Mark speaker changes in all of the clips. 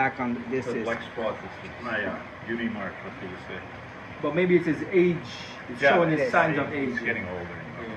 Speaker 1: Back on this
Speaker 2: The
Speaker 1: is,
Speaker 2: black spot is yeah, beauty mark, what do you say?
Speaker 3: But maybe it's his age. It's
Speaker 2: Yeah,
Speaker 3: showing
Speaker 1: it
Speaker 3: his
Speaker 1: is.
Speaker 3: signs of age.
Speaker 2: He's getting older. You know.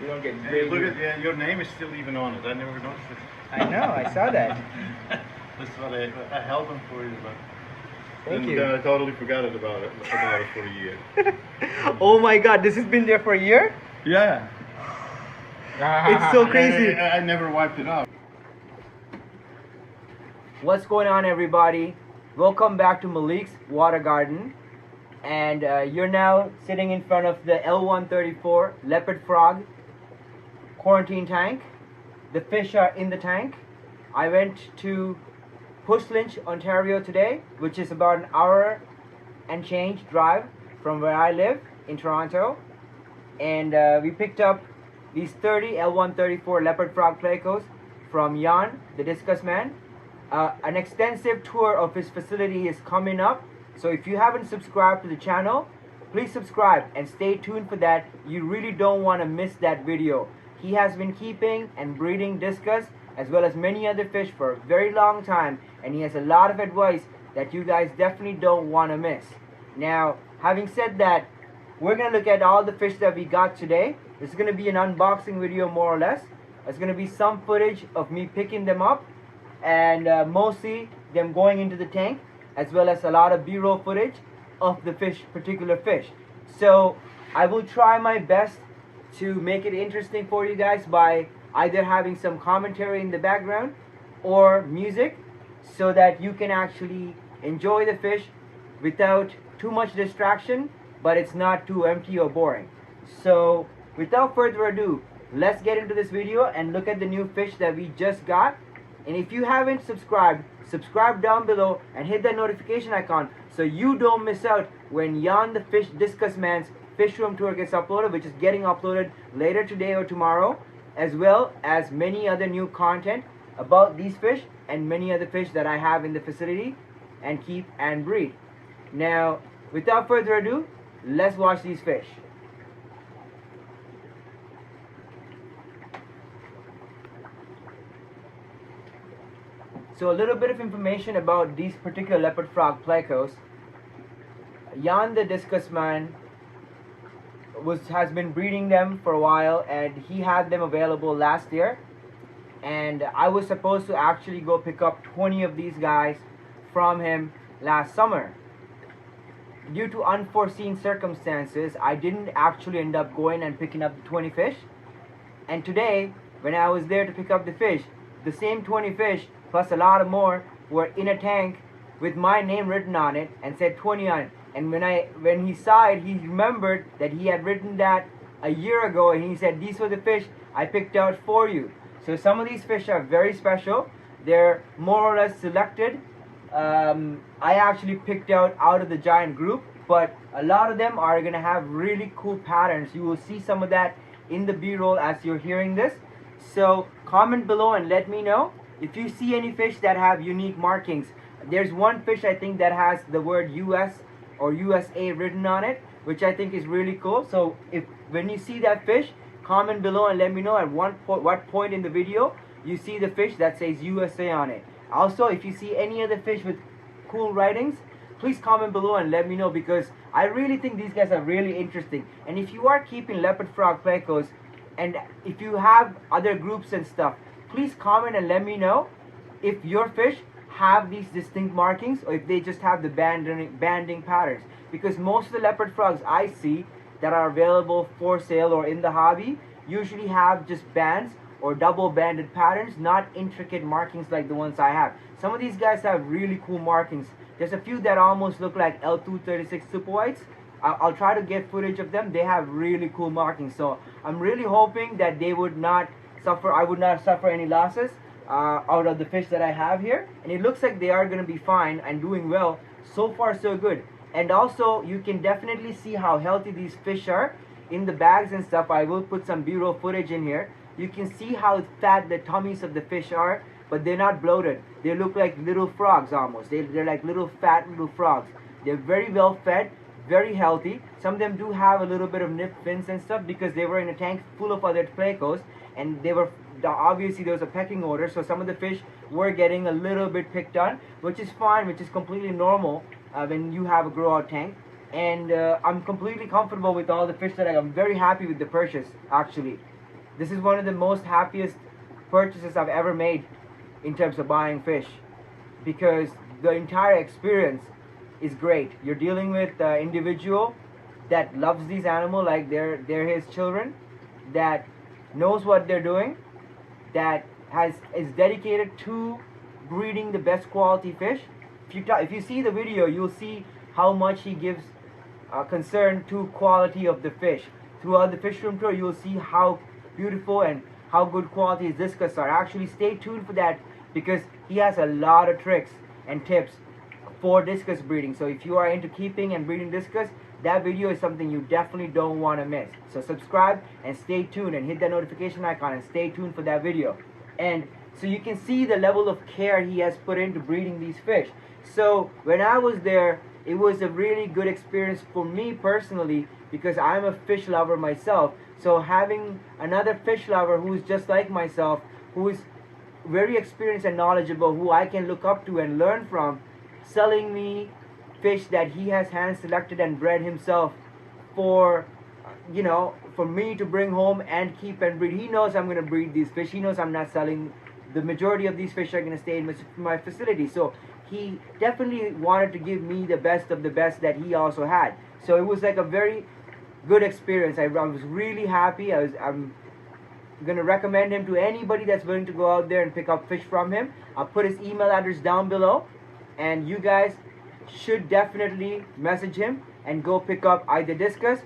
Speaker 3: You don't get
Speaker 2: Hey,
Speaker 3: gray.
Speaker 2: look at your name is still even on it. I never noticed it.
Speaker 1: I know, I saw that.
Speaker 2: That's what I held them for you, but
Speaker 1: Thank
Speaker 2: then,
Speaker 1: you.
Speaker 2: then I totally forgot about it for a year.
Speaker 1: Oh my god, this has been there for a year?
Speaker 2: Yeah.
Speaker 1: It's so crazy.
Speaker 2: I never wiped it off.
Speaker 1: What's going on, everybody? Welcome back to Malik's Water Garden. And you're now sitting in front of the L134 Leopard Frog quarantine tank. The fish are in the tank. I went to Puslinch, Ontario today, which is about an hour and change drive from where I live in Toronto. And we picked up these 30 L134 Leopard Frog Plecos from Jan, the Discus Man. An extensive tour of his facility is coming up. So if you haven't subscribed to the channel, please subscribe and stay tuned for that. You really don't want to miss that video. He has been keeping and breeding discus as well as many other fish for a very long time, and he has a lot of advice that you guys definitely don't want to miss. Now, having said that, we're going to look at all the fish that we got today. This is going to be an unboxing video more or less. It's going to be some footage of me picking them up and mostly them going into the tank, as well as a lot of B-roll footage of the particular fish. So I will try my best to make it interesting for you guys by either having some commentary in the background or music, so that you can actually enjoy the fish without too much distraction, but it's not too empty or boring. So without further ado, let's get into this video and look at the new fish that we just got. And if you haven't subscribed, subscribe down below and hit that notification icon so you don't miss out when Jan the Discus Man's fish room tour gets uploaded, which is getting uploaded later today or tomorrow, as well as many other new content about these fish and many other fish that I have in the facility and keep and breed. Now, without further ado, let's watch these fish. So a little bit of information about these particular leopard frog plecos. Jan the Discus Man has been breeding them for a while, and he had them available last year, and I was supposed to actually go pick up 20 of these guys from him last summer. Due to unforeseen circumstances, I didn't actually end up going and picking up the 20 fish, and today when I was there to pick up the fish, the same 20 fish plus a lot of more were in a tank with my name written on it and said 20 on it. And when he saw it, he remembered that he had written that a year ago, and he said, these were the fish I picked out for you. So some of these fish are very special. They're more or less selected. I actually picked out of the giant group, but a lot of them are going to have really cool patterns. You will see some of that in the B-roll as you're hearing this. So comment below and let me know if you see any fish that have unique markings. There's one fish I think that has the word US or USA written on it, which I think is really cool. So when you see that fish, comment below and let me know at what point in the video you see the fish that says USA on it. Also, if you see any other fish with cool writings, please comment below and let me know, because I really think these guys are really interesting. And if you are keeping leopard frog plecos, and if you have other groups and stuff, please comment and let me know if your fish have these distinct markings or if they just have the banding patterns, because most of the leopard frogs I see that are available for sale or in the hobby usually have just bands or double banded patterns, not intricate markings like the ones I have. Some of these guys have really cool markings. There's a few that almost look like L236 super whites. I'll try to get footage of them. They have really cool markings, so I'm really hoping that they would not suffer. I would not suffer any losses out of the fish that I have here, and it looks like they are going to be fine and doing well. So far so good. And also you can definitely see how healthy these fish are in the bags and stuff. I will put some B-roll footage in here. You can see how fat the tummies of the fish are, but they're not bloated. They look like little frogs almost. They're like little fat little frogs. They're very well fed, very healthy. Some of them do have a little bit of nip fins and stuff because they were in a tank full of other plecos, and they were obviously there was a pecking order, so some of the fish were getting a little bit picked on, which is fine, which is completely normal when you have a grow out tank. And I'm completely comfortable with all the fish that I'm very happy with the purchase. Actually, this is one of the most happiest purchases I've ever made in terms of buying fish, because the entire experience is great. You're dealing with an individual that loves these animals like they're his children, that knows what they're doing, that is dedicated to breeding the best quality fish. If you see the video, you'll see how much he gives concern to quality of the fish. Throughout the fish room tour, you'll see how beautiful and how good quality his discus are. Actually, stay tuned for that, because he has a lot of tricks and tips for discus breeding. So if you are into keeping and breeding discus, that video is something you definitely don't want to miss. So subscribe and stay tuned and hit that notification icon and stay tuned for that video. And so you can see the level of care he has put into breeding these fish. So when I was there, it was a really good experience for me personally, because I'm a fish lover myself. So having another fish lover who's just like myself, who is very experienced and knowledgeable, who I can look up to and learn from, selling me fish that he has hand selected and bred himself for, you know, for me to bring home and keep and breed. He knows I'm going to breed these fish. He knows I'm not selling. The majority of these fish are going to stay in my facility. So he definitely wanted to give me the best of the best that he also had. So it was like a very good experience. I was really happy. I'm going to recommend him to anybody that's willing to go out there and pick up fish from him. I'll put his email address down below, and you guys should definitely message him and go pick up either discus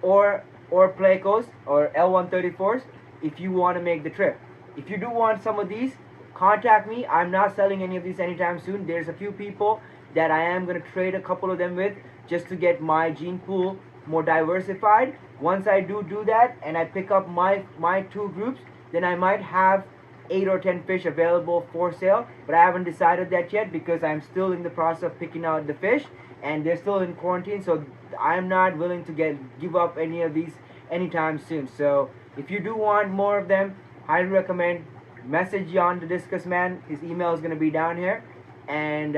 Speaker 1: or plecos or L134s if you want to make the trip. If you do want some of these, contact me. I'm not selling any of these anytime soon. There's a few people that I am going to trade a couple of them with, just to get my gene pool more diversified. Once I do that and I pick up my two groups, then I might have 8 or 10 fish available for sale, but I haven't decided that yet, because I'm still in the process of picking out the fish and they're still in quarantine, so I'm not willing to give up any of these anytime soon. So if you do want more of them, highly recommend message Jan the Discus Man. His email is going to be down here, and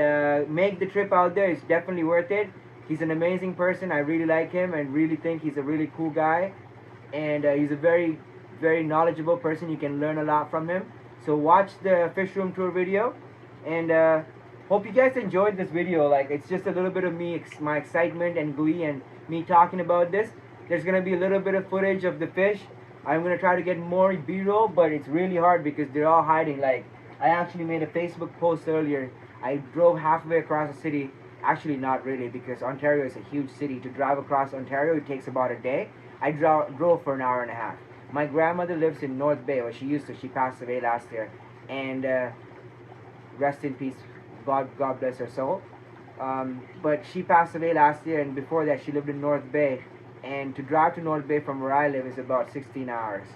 Speaker 1: make the trip out there. It's definitely worth it. He's an amazing person. I really like him and really think he's a really cool guy, and he's a very, very knowledgeable person. You can learn a lot from him. So watch the fish room tour video, and hope you guys enjoyed this video. Like, it's just a little bit of me, my excitement and glee, and me talking about this. There's going to be a little bit of footage of the fish. I'm going to try to get more B-roll, but it's really hard because they're all hiding. Like, I actually made a Facebook post earlier. I drove halfway across the city. Actually, not really, because Ontario is a huge city. To drive across Ontario, it takes about a day. I drove for an hour and a half. My grandmother lives in North Bay, or she used to. She passed away last year. And rest in peace. God bless her soul. But she passed away last year, and before that, she lived in North Bay. And to drive to North Bay from where I live is about 16 hours.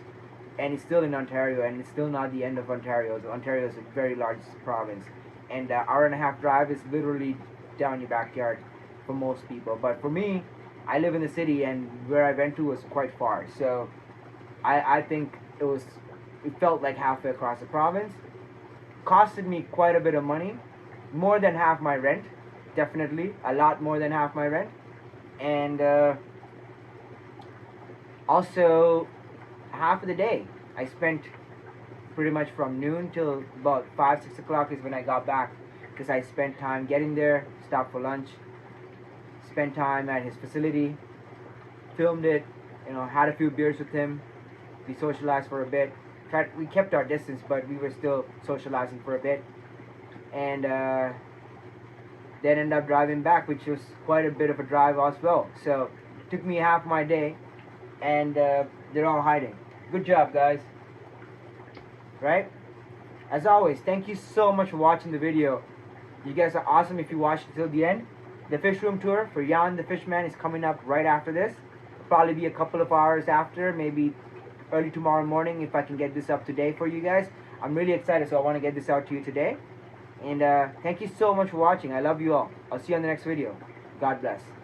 Speaker 1: And it's still in Ontario, and it's still not the end of Ontario. Ontario is a very large province. And hour and a half drive is literally down your backyard for most people. But for me, I live in the city, and where I went to was quite far. So I think it felt like halfway across the province. Costed me quite a bit of money. More than half my rent. Definitely. A lot more than half my rent. And also, half of the day I spent pretty much from noon till about 5-6 o'clock is when I got back, because I spent time getting there, stopped for lunch, spent time at his facility, filmed it, you know, had a few beers with him, we socialized for a bit. We kept our distance, but we were still socializing for a bit, and then ended up driving back, which was quite a bit of a drive as well. So it took me half my day, and they're all hiding. Good job, guys. Right? As always, thank you so much for watching the video. You guys are awesome if you watched it till the end. The fish room tour for Jan the Fishman is coming up right after this. It'll probably be a couple of hours after, maybe early tomorrow morning, if I can get this up today for you guys. I'm really excited, so I want to get this out to you today. And thank you so much for watching. I love you all. I'll see you on the next video. God bless.